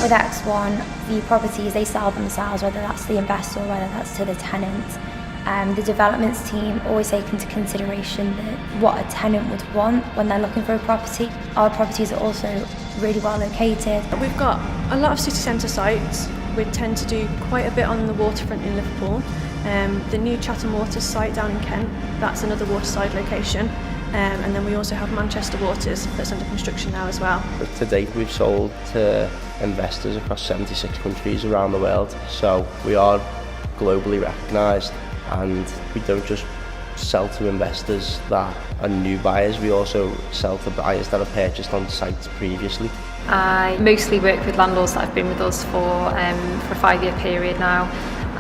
With X1, the properties, they sell themselves, whether that's the investor or whether that's to the tenant. The developments team always take into consideration what a tenant would want when they're looking for a property. Our properties are also really well located. We've got a lot of city centre sites. We tend to do quite a bit on the waterfront in Liverpool. The new Chatham Waters site down in Kent, that's another waterside location. And then we also have Manchester Waters that's under construction now as well. To date we've sold to investors across 76 countries around the world, so we are globally recognised, and we don't just sell to investors that are new buyers, we also sell to buyers that have purchased on sites previously. I mostly work with landlords that have been with us for a 5-year period now,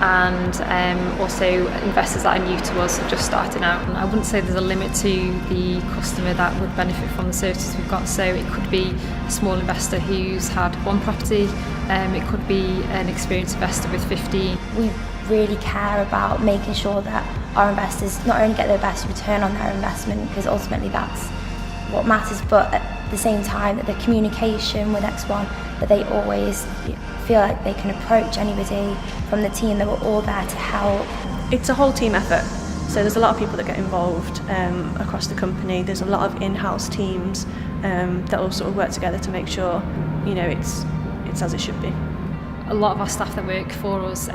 and also investors that are new to us, just starting out. And I wouldn't say there's a limit to the customer that would benefit from the services we've got, so it could be a small investor who's had one property, it could be an experienced investor with 15. We really care about making sure that our investors not only get the best return on their investment, because ultimately that's what matters, but at the same time that the communication with X1, that they always feel like they can approach anybody from the team, that we're all there to help. It's a whole team effort, so there's a lot of people that get involved across the company. There's a lot of in-house teams that all sort of work together to make sure, you know, it's as it should be. A lot of our staff that work for us,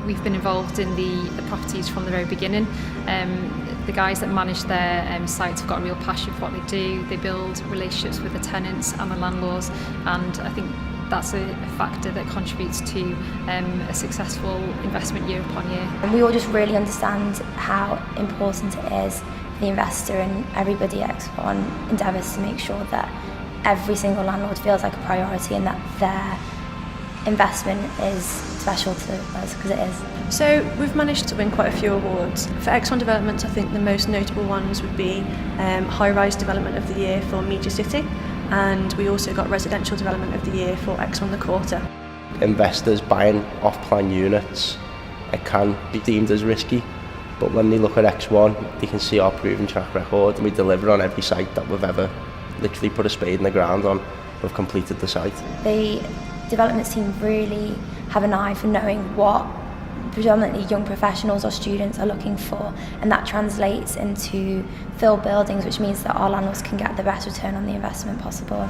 we've been involved in the properties from the very beginning. The guys that manage their sites have got a real passion for what they do. They build relationships with the tenants and the landlords, and I think that's a factor that contributes to a successful investment year upon year. And we all just really understand how important it is for the investor, and everybody at X1 endeavours to make sure that every single landlord feels like a priority and that their investment is special to us, because it is. So we've managed to win quite a few awards. For X1 Developments, I think the most notable ones would be High Rise Development of the Year for Media City, and we also got Residential Development of the Year for X1 The Quarter. Investors buying off-plan units, it can be deemed as risky, but when they look at X1 they can see our proven track record, and we deliver on every site that we've ever literally put a spade in the ground on. We've completed the site. The developments team really have an eye for knowing what predominantly young professionals or students are looking for, and that translates into filled buildings, which means that our landlords can get the best return on the investment possible.